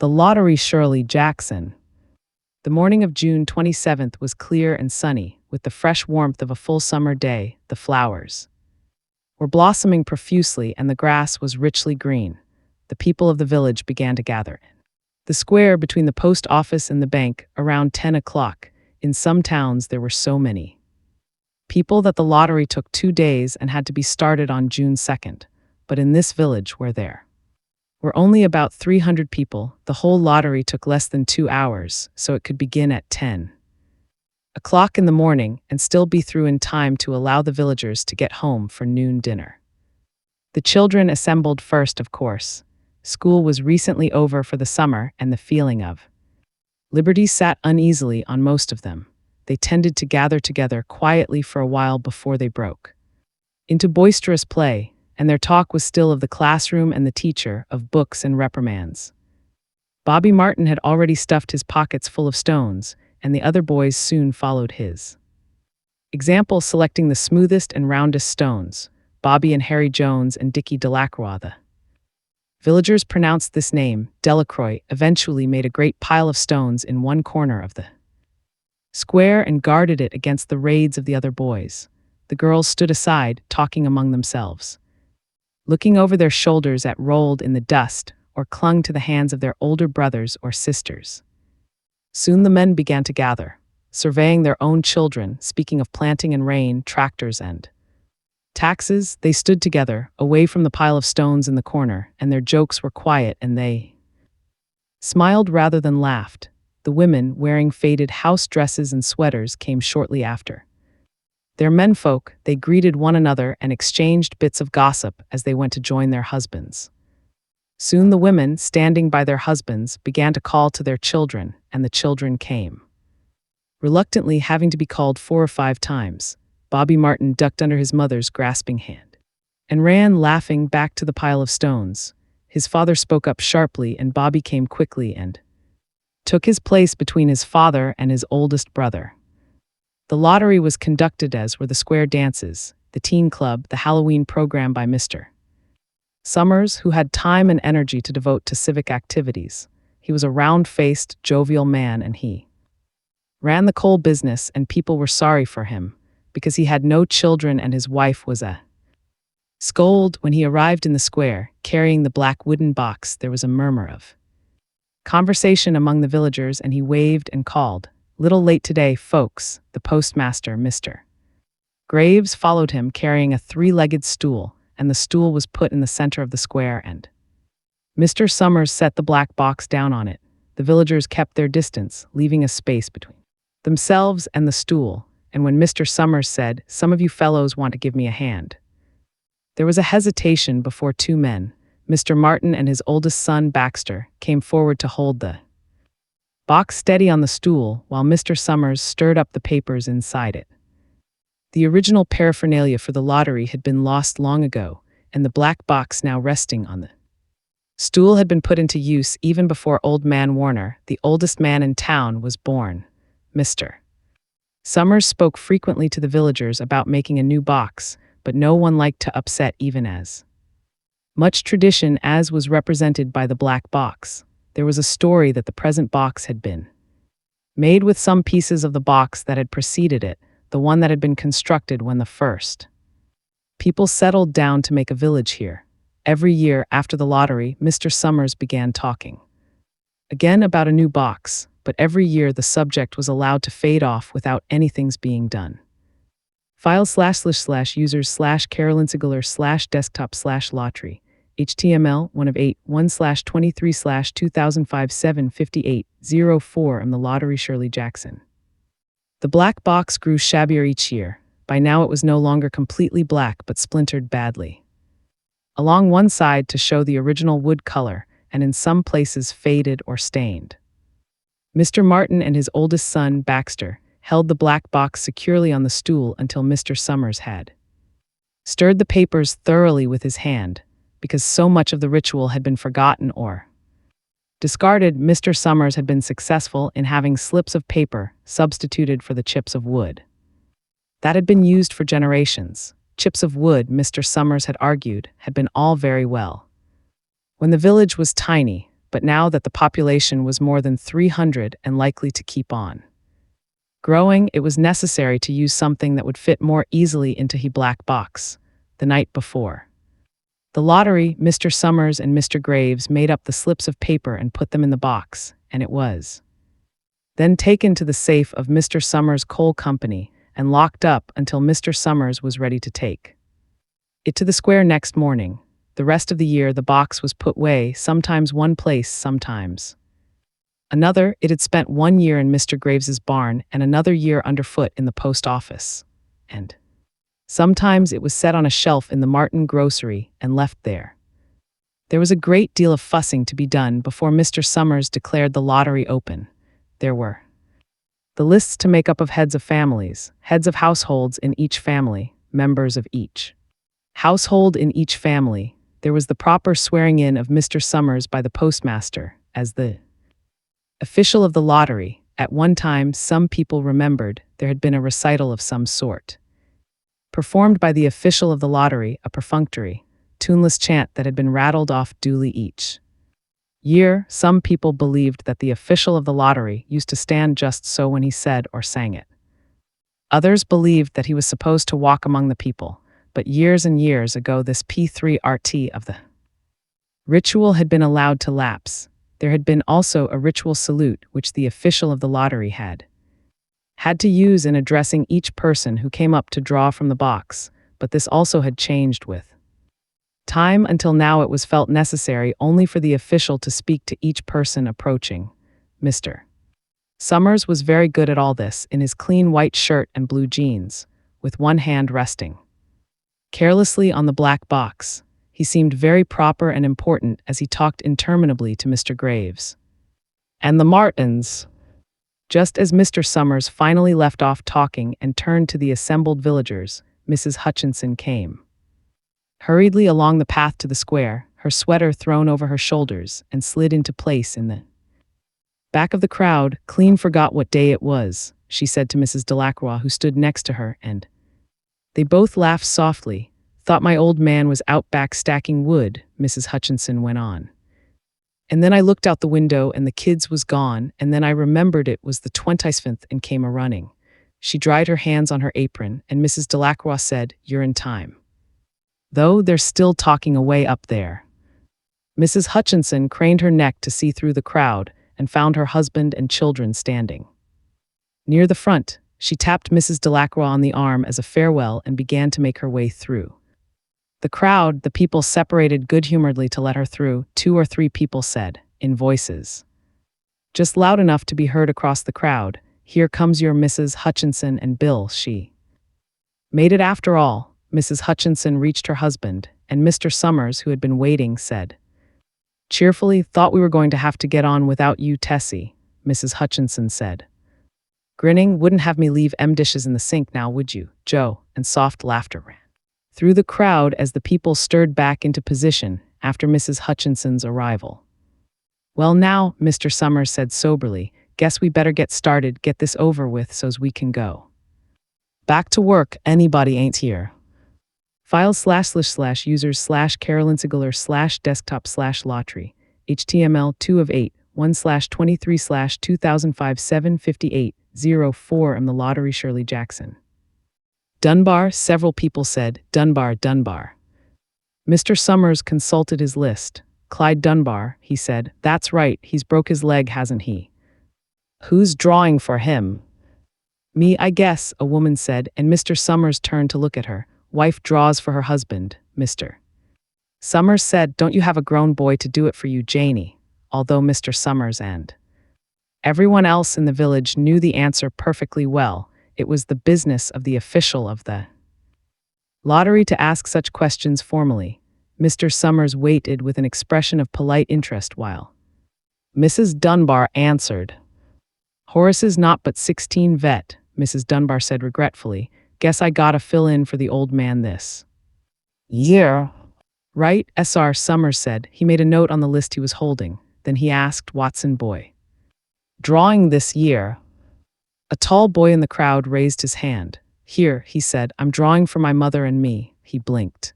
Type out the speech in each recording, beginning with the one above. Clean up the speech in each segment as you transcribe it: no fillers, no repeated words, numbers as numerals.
The lottery Shirley Jackson. The morning of June 27th was clear and sunny, with the fresh warmth of a full summer day. The flowers were blossoming profusely and the grass was richly green. The people of the village began to gather. The square between the post office and the bank, around 10 o'clock. In some towns there were so many people that the lottery took 2 days and had to be started on June 2nd. But in this village where there were only about 300 people, the whole lottery took less than 2 hours, so it could begin at 10 o'clock in the morning and still be through in time to allow the villagers to get home for noon dinner. The children assembled first, of course. School was recently over for the summer, and the feeling of liberty sat uneasily on most of them. They tended to gather together quietly for a while before they broke into boisterous play, and their talk was still of the classroom and the teacher, of books and reprimands. Bobby Martin had already stuffed his pockets full of stones, and the other boys soon followed his example, selecting the smoothest and roundest stones. Bobby and Harry Jones and Dickie Delacroix, the villagers pronounced this name, Delacroix, eventually made a great pile of stones in one corner of the square and guarded it against the raids of the other boys. The girls stood aside, talking among themselves, looking over their shoulders at rolled in the dust, or clung to the hands of their older brothers or sisters. Soon the men began to gather, surveying their own children, speaking of planting and rain, tractors and taxes. They stood together, away from the pile of stones in the corner, and their jokes were quiet and they smiled rather than laughed. The women, wearing faded house dresses and sweaters, came shortly after. Their menfolk, they greeted one another and exchanged bits of gossip as they went to join their husbands. Soon the women, standing by their husbands, began to call to their children, and the children came, reluctantly having to be called 4 or 5 times. Bobby Martin ducked under his mother's grasping hand and ran laughing back to the pile of stones. His father spoke up sharply, and Bobby came quickly and took his place between his father and his oldest brother. The lottery was conducted as were the square dances, the teen club, the Halloween program by Mr. Summers, who had time and energy to devote to civic activities. He was a round-faced, jovial man, and he ran the coal business, and people were sorry for him, because he had no children and his wife was a scold. When he arrived in the square, carrying the black wooden box, there was a murmur of conversation among the villagers, and he waved and called, "Little late today, folks." The postmaster, Mr. Graves, followed him, carrying a 3-legged stool, and the stool was put in the center of the square, and Mr. Summers set the black box down on it. The villagers kept their distance, leaving a space between themselves and the stool, and when Mr. Summers said, "Some of you fellows want to give me a hand," there was a hesitation before 2 men. Mr. Martin and his oldest son, Baxter, came forward to hold the box steady on the stool, while Mr. Summers stirred up the papers inside it. The original paraphernalia for the lottery had been lost long ago, and the black box now resting on the stool had been put into use even before Old Man Warner, the oldest man in town, was born. Mr. Summers spoke frequently to the villagers about making a new box, but no one liked to upset even as much tradition as was represented by the black box. There was a story that the present box had been made with some pieces of the box that had preceded it, the one that had been constructed when the first people settled down to make a village here. Every year after the lottery, Mr. Summers began talking again about a new box, but every year the subject was allowed to fade off without anything's being done. File//users/carolinsigular/desktop/lottery HTML 1 of 8 1/23/2005-758-04 the lottery Shirley Jackson. The black box grew shabbier each year. By now it was no longer completely black but splintered badly along one side to show the original wood color, and in some places faded or stained. Mr. Martin and his oldest son, Baxter, held the black box securely on the stool until Mr. Summers had stirred the papers thoroughly with his hand. Because so much of the ritual had been forgotten or discarded, Mr. Summers had been successful in having slips of paper substituted for the chips of wood that had been used for generations. Chips of wood, Mr. Summers had argued, had been all very well when the village was tiny, but now that the population was more than 300 and likely to keep on growing, it was necessary to use something that would fit more easily into his black box. The night before the lottery, Mr. Summers and Mr. Graves made up the slips of paper and put them in the box, and it was then taken to the safe of Mr. Summers' coal company and locked up until Mr. Summers was ready to take it to the square next morning. The rest of the year the box was put away, sometimes one place, sometimes another. It had spent 1 year in Mr. Graves's barn and another year underfoot in the post office, and sometimes it was set on a shelf in the Martin grocery and left there. There was a great deal of fussing to be done before Mr. Summers declared the lottery open. There were the lists to make up of heads of families, heads of households in each family, members of each household in each family. There was the proper swearing in of Mr. Summers by the postmaster as the official of the lottery. At one time, some people remembered there had been a recital of some sort, performed by the official of the lottery, a perfunctory, tuneless chant that had been rattled off duly each year. Some people believed that the official of the lottery used to stand just so when he said or sang it. Others believed that he was supposed to walk among the people, but years and years ago this P3RT of the ritual had been allowed to lapse. There had been also a ritual salute which the official of the lottery had to use in addressing each person who came up to draw from the box, but this also had changed with time. Until now it was felt necessary only for the official to speak to each person approaching. Mr. Summers was very good at all this, in his clean white shirt and blue jeans, with one hand resting carelessly on the black box. He seemed very proper and important as he talked interminably to Mr. Graves and the Martins. Just as Mr. Summers finally left off talking and turned to the assembled villagers, Mrs. Hutchinson came hurriedly along the path to the square, her sweater thrown over her shoulders, and slid into place in the back of the crowd. "Clean forgot what day it was," she said to Mrs. Delacroix, who stood next to her, and they both laughed softly. "Thought my old man was out back stacking wood," Mrs. Hutchinson went on. "And then I looked out the window and the kids was gone, and then I remembered it was the 25th and came a-running." She dried her hands on her apron, and Mrs. Delacroix said, "You're in time, though they're still talking away up there." Mrs. Hutchinson craned her neck to see through the crowd and found her husband and children standing near the front. She tapped Mrs. Delacroix on the arm as a farewell and began to make her way through the crowd. The people separated good-humoredly to let her through. 2 or 3 people said, in voices just loud enough to be heard across the crowd, "Here comes your Mrs. Hutchinson and Bill." She made it after all. Mrs. Hutchinson reached her husband, and Mr. Summers, who had been waiting, said cheerfully, "Thought we were going to have to get on without you, Tessie," Mrs. Hutchinson said, grinning. "Wouldn't have me leave dishes in the sink now, would you, Joe?" And soft laughter ran through the crowd as the people stirred back into position after Mrs. Hutchinson's arrival. "Well now," Mr. Summers said soberly, "guess we better get started, get this over with so's we can go back to work. Anybody ain't here. Files//users/carolinsigular/desktop/lottery HTML 2 of 8 1/23/2005 758/04 am the lottery Shirley Jackson. Dunbar, several people said. Dunbar. Mr. Summers consulted his list. "Clyde Dunbar," he said. "That's right, he's broke his leg, hasn't he?" "Who's drawing for him?" "Me, I guess," a woman said, and Mr. Summers turned to look at her. "Wife draws for her husband," Mr. Summers said. "Don't you have a grown boy to do it for you, Janie?" Although Mr. Summers and everyone else in the village knew the answer perfectly well, it was the business of the official of the lottery to ask such questions formally. Mr. Summers waited with an expression of polite interest while Mrs. Dunbar answered. "Horace is not but 16 vet," Mrs. Dunbar said regretfully. "Guess I gotta fill in for the old man this year." "Right, Sr. Summers said. He made a note on the list he was holding. Then he asked, "Watson boy drawing this year?" A tall boy in the crowd raised his hand. "Here," he said. "I'm drawing for my mother and me." He blinked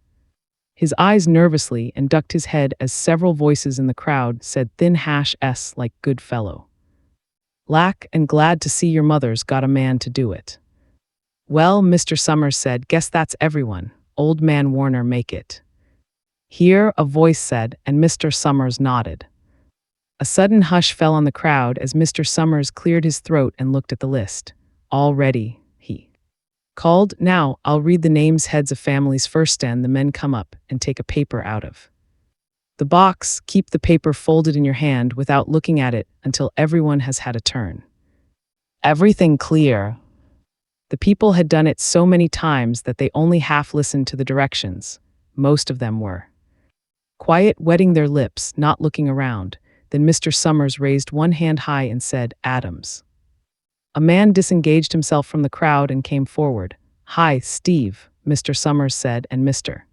His eyes nervously and ducked his head as several voices in the crowd said thin hash s like good fellow. Lack and glad to see your mother's got a man to do it. Well, Mr. Summers said, guess that's everyone. Old man Warner make it. Here, a voice said, and Mr. Summers nodded. A sudden hush fell on the crowd as Mr. Summers cleared his throat and looked at the list. All ready, he called. Now, I'll read the names heads of families first and the men come up and take a paper out of the box. Keep the paper folded in your hand without looking at it until everyone has had a turn. Everything clear. The people had done it so many times that they only half listened to the directions. Most of them were quiet, wetting their lips, not looking around. Then Mr. Summers raised one hand high and said, Adams. A man disengaged himself from the crowd and came forward. Hi, Steve, Mr. Summers said, and Mr.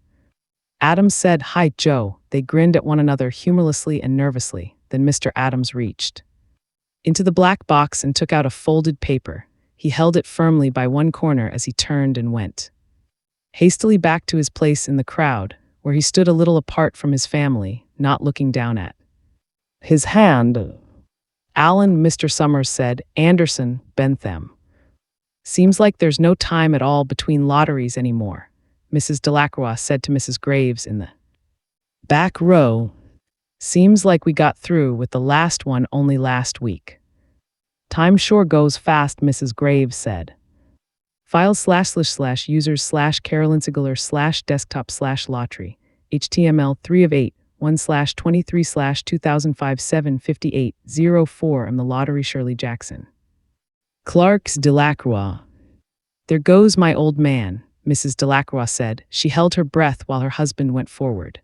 Adams said, Hi, Joe. They grinned at one another humorlessly and nervously. Then Mr. Adams reached into the black box and took out a folded paper. He held it firmly by one corner as he turned and went hastily back to his place in the crowd, where he stood a little apart from his family, not looking down at his hand. Alan, Mr. Summers said, Anderson, Bentham. Seems like there's no time at all between lotteries anymore, Mrs. Delacroix said to Mrs. Graves in the back row. Seems like we got through with the last one only last week. Time sure goes fast, Mrs. Graves said. Files//users/carolinsigler/desktop/lottery, HTML 3 of 8, 1/23/2005-758-04. I'm the lottery, Shirley Jackson. Clark's Delacroix. There goes my old man, Mrs. Delacroix said. She held her breath while her husband went forward.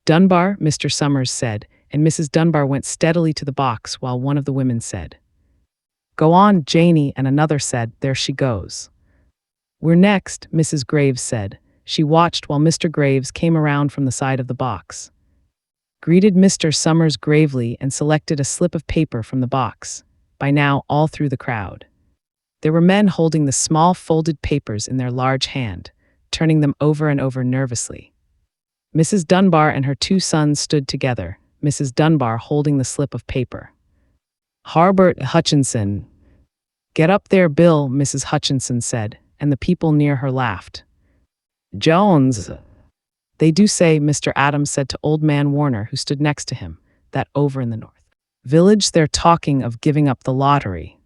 Dunbar, Mr. Summers said, and Mrs. Dunbar went steadily to the box while one of the women said, Go on, Janie, and another said, There she goes. We're next, Mrs. Graves said. She watched while Mr. Graves came around from the side of the box, greeted Mr. Summers gravely, and selected a slip of paper from the box. By now, all through the crowd, there were men holding the small folded papers in their large hand, turning them over and over nervously. Mrs. Dunbar and her two sons stood together, Mrs. Dunbar holding the slip of paper. Harbert Hutchinson. Get up there, Bill, Mrs. Hutchinson said, and the people near her laughed. Jones. They do say, Mr. Adams said to old man Warner, who stood next to him, that over in the north village they're talking of giving up the lottery.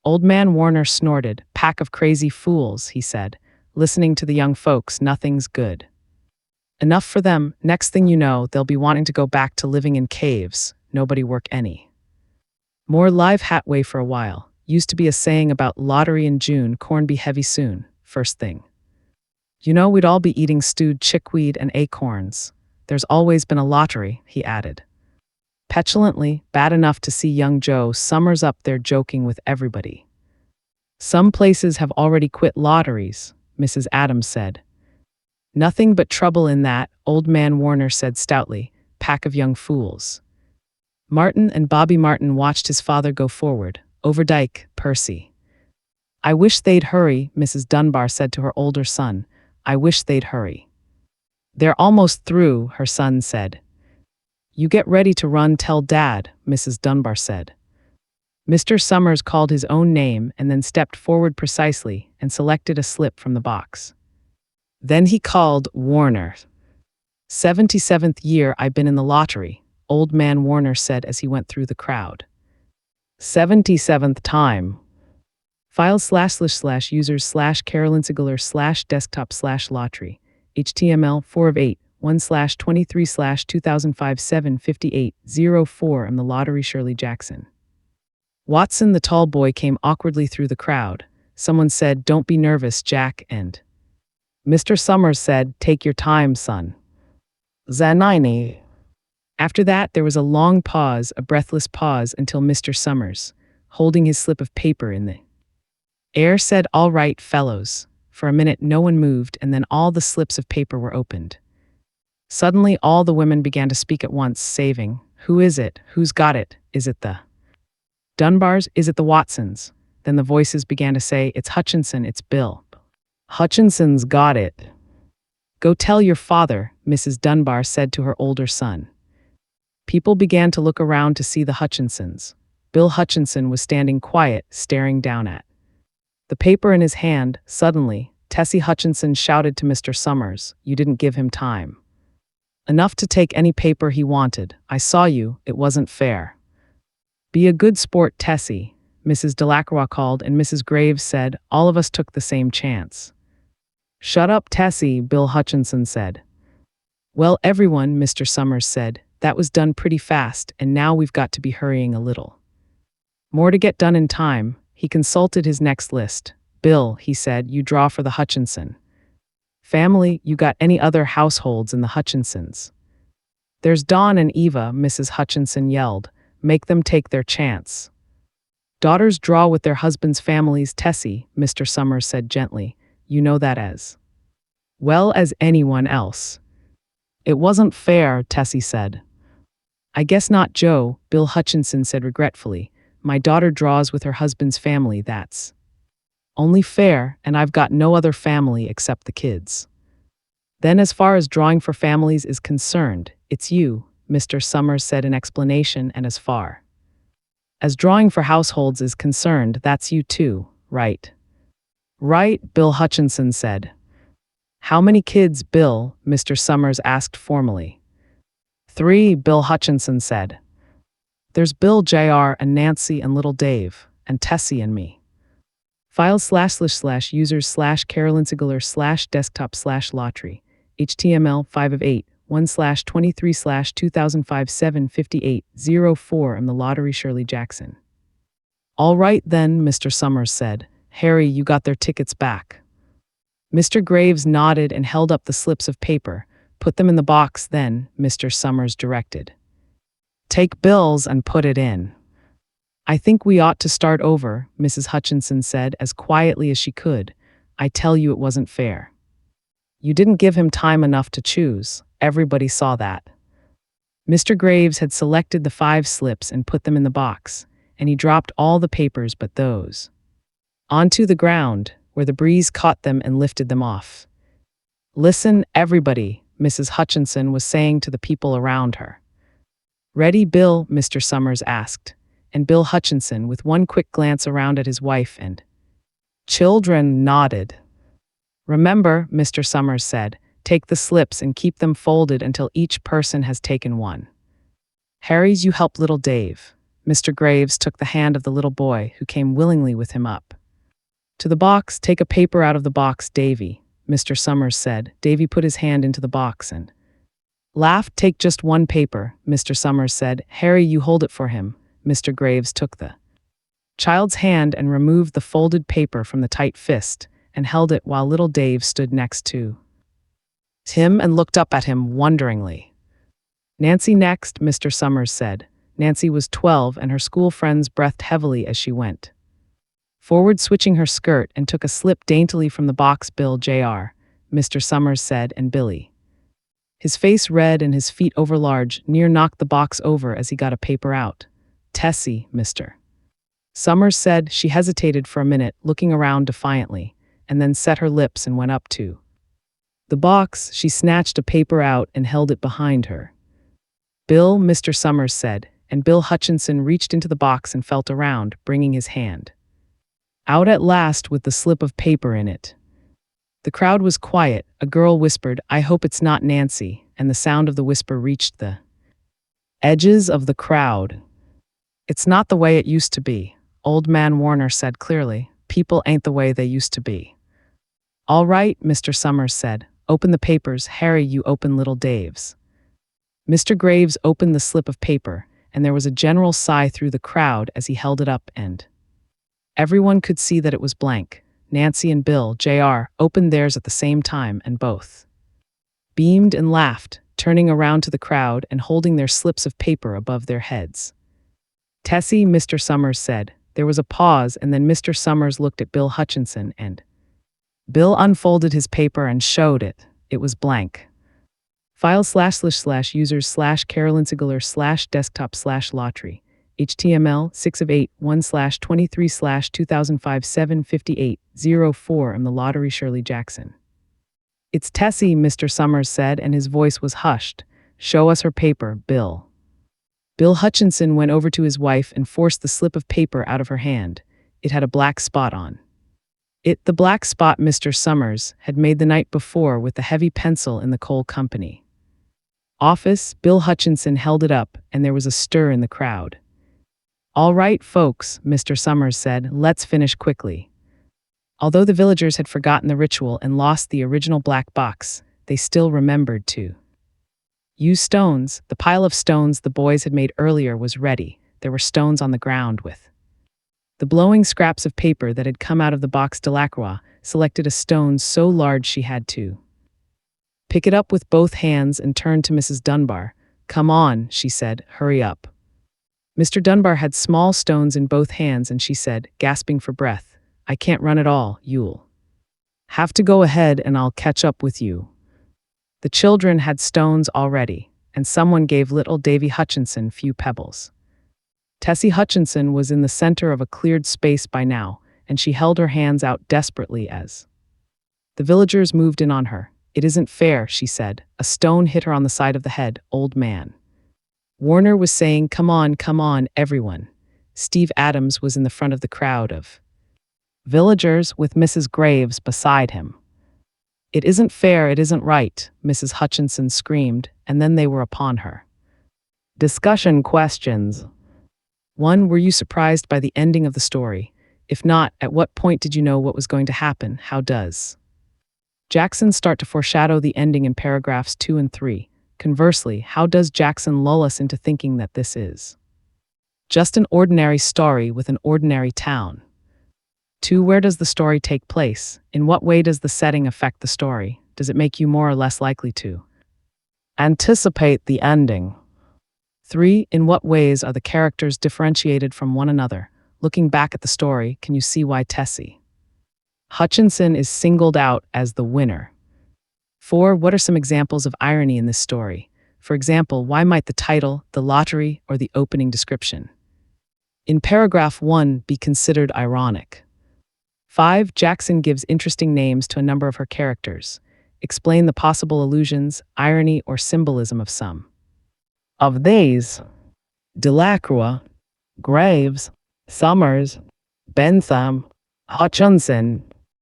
Old man Warner snorted. Pack of crazy fools, he said, listening to the young folks. Nothing's good enough for them. Next thing you know, they'll be wanting to go back to living in caves, nobody work any more live hat way for a while. Used to be a saying about lottery in June, corn be heavy soon, first thing. You know, we'd all be eating stewed chickweed and acorns. There's always been a lottery, he added petulantly, bad enough to see young Joe Summers up there joking with everybody. Some places have already quit lotteries, Mrs. Adams said. Nothing but trouble in that, old man Warner said stoutly. Pack of young fools. Martin and Bobby Martin watched his father go forward. Overdyke, Percy. I wish they'd hurry, Mrs. Dunbar said to her older son. I wish they'd hurry. They're almost through, her son said. You get ready to run, tell Dad, Mrs. Dunbar said. Mr. Summers called his own name and then stepped forward precisely and selected a slip from the box. Then he called, Warner. 77th year I've been in the lottery, old man Warner said as he went through the crowd. 77th time. Files//users/carolinsigler/desktop/lottery, HTML 4 of 8, 1/23/2005-758-04. I'm the lottery, Shirley Jackson. Watson, the tall boy, came awkwardly through the crowd. Someone said, Don't be nervous, Jack, and Mr. Summers said, Take your time, son. Zanini. After that, there was a long pause, a breathless pause, until Mr. Summers, holding his slip of paper in the air, said, All right, fellows. For a minute, no one moved, and then all the slips of paper were opened. Suddenly, all the women began to speak at once, saving, Who is it? Who's got it? Is it the Dunbars? Is it the Watsons? Then the voices began to say, It's Hutchinson, it's Bill. Hutchinson's got it. Go tell your father, Mrs. Dunbar said to her older son. People began to look around to see the Hutchinsons. Bill Hutchinson was standing quiet, staring down at the paper in his hand. Suddenly, Tessie Hutchinson shouted to Mr. Summers, "You didn't give him time enough to take any paper he wanted. I saw you, it wasn't fair." "Be a good sport, Tessie," Mrs. Delacroix called, and Mrs. Graves said, "All of us took the same chance." "Shut up, Tessie," Bill Hutchinson said. "Well, everyone," Mr. Summers said, "that was done pretty fast, and now we've got to be hurrying a little more to get done in time." He consulted his next list. "Bill," he said, "you draw for the Hutchinson family. You got any other households in the Hutchinsons?" "There's Dawn and Eva," Mrs. Hutchinson yelled. "Make them take their chance." "Daughters draw with their husbands' families, Tessie," Mr. Summers said gently. "You know that as well as anyone else." "It wasn't fair," Tessie said. "I guess not, Joe," Bill Hutchinson said regretfully. "My daughter draws with her husband's family, that's only fair, and I've got no other family except the kids." "Then as far as drawing for families is concerned, it's you," Mr. Summers said in explanation, "and as far as drawing for households is concerned, that's you too, right?" "Right," Bill Hutchinson said. "How many kids, Bill?" Mr. Summers asked formally. "3," Bill Hutchinson said. "There's Bill, Jr., and Nancy, and little Dave, and Tessie and me." Files//users/carolinsigular/desktop/lottery HTML 5 of 8 1/23/2005-758-04 and the lottery Shirley Jackson. "All right then," Mr. Summers said. "Harry, you got their tickets back." Mr. Graves nodded and held up the slips of paper. "Put them in the box then," Mr. Summers directed. "Take Bill's and put it in." "I think we ought to start over," Mrs. Hutchinson said as quietly as she could. "I tell you it wasn't fair. You didn't give him time enough to choose. Everybody saw that." Mr. Graves had selected the 5 slips and put them in the box, and he dropped all the papers but those onto the ground, where the breeze caught them and lifted them off. "Listen, everybody," Mrs. Hutchinson was saying to the people around her. "Ready, Bill?" Mr. Summers asked, and Bill Hutchinson, with one quick glance around at his wife and children, nodded. "Remember," Mr. Summers said, "take the slips and keep them folded until each person has taken one. Harry's, you help little Dave." Mr. Graves took the hand of the little boy, who came willingly with him up to the box. "Take a paper out of the box, Davy," Mr. Summers said. Davy put his hand into the box and laughed. "Take just one paper," Mr. Summers said. "Harry, you hold it for him." Mr. Graves took the child's hand and removed the folded paper from the tight fist and held it while little Dave stood next to him and looked up at him wonderingly. "Nancy next," Mr. Summers said. Nancy was 12 and her school friends breathed heavily as she went forward, switching her skirt, and took a slip daintily from the box. "Bill, Jr.," Mr. Summers said, and Billy, his face red and his feet overlarge, near knocked the box over as he got a paper out. "Tessie," Mr. Summers said. She hesitated for a minute, looking around defiantly, and then set her lips and went up to the box. She snatched a paper out and held it behind her. "Bill," Mr. Summers said, and Bill Hutchinson reached into the box and felt around, bringing his hand out at last with the slip of paper in it. The crowd was quiet. A girl whispered, "I hope it's not Nancy," and the sound of the whisper reached the edges of the crowd. "It's not the way it used to be," Old Man Warner said clearly. "People ain't the way they used to be." "All right," Mr. Summers said. "Open the papers. Harry, you open little Dave's." Mr. Graves opened the slip of paper, and there was a general sigh through the crowd as he held it up, and everyone could see that it was blank. Nancy and Bill, Jr., opened theirs at the same time, and both beamed and laughed, turning around to the crowd and holding their slips of paper above their heads. "Tessie," Mr. Summers said. There was a pause, and then Mr. Summers looked at Bill Hutchinson, and Bill unfolded his paper and showed it. It was blank. Files//users/carolinsigular/desktop/lottery HTML 6 of 8 1/23/2005 758-04 and the lottery Shirley Jackson. "It's Tessie," Mr. Summers said, and his voice was hushed. "Show us her paper, Bill." Bill Hutchinson went over to his wife and forced the slip of paper out of her hand. It had a black spot on it, the black spot Mr. Summers had made the night before with the heavy pencil in the coal company office. Bill Hutchinson held it up, and there was a stir in the crowd. "All right, folks," Mr. Summers said, "let's finish quickly." Although the villagers had forgotten the ritual and lost the original black box, they still remembered to use stones. The pile of stones the boys had made earlier was ready. There were stones on the ground with the blowing scraps of paper that had come out of the box. Delacroix selected a stone so large she had to pick it up with both hands and turned to Mrs. Dunbar. "Come on," she said, "hurry up." Mr. Dunbar had small stones in both hands, and she said, gasping for breath, "I can't run at all. You'll have to go ahead and I'll catch up with you." The children had stones already, and someone gave little Davy Hutchinson few pebbles. Tessie Hutchinson was in the center of a cleared space by now, and she held her hands out desperately as the villagers moved in on her. "It isn't fair," she said. A stone hit her on the side of the head. "Old man." Warner was saying, come on, everyone." Steve Adams was in the front of the crowd of villagers with Mrs. Graves beside him. "It isn't fair, it isn't right," Mrs. Hutchinson screamed, and then they were upon her. Discussion questions. 1. Were you surprised by the ending of the story? If not, at what point did you know what was going to happen? How does Jackson start to foreshadow the ending in paragraphs 2 and 3? Conversely, how does Jackson lull us into thinking that this is just an ordinary story with an ordinary town? 2. Where does the story take place? In what way does the setting affect the story? Does it make you more or less likely to anticipate the ending? 3. In what ways are the characters differentiated from one another? Looking back at the story, can you see why Tessie Hutchinson is singled out as the winner? 4. What are some examples of irony in this story? For example, why might the title, the lottery, or the opening description in paragraph 1 be considered ironic? 5. Jackson gives interesting names to a number of her characters. Explain the possible allusions, irony, or symbolism of some of these. Delacroix, Graves, Summers, Bentham, Hutchinson.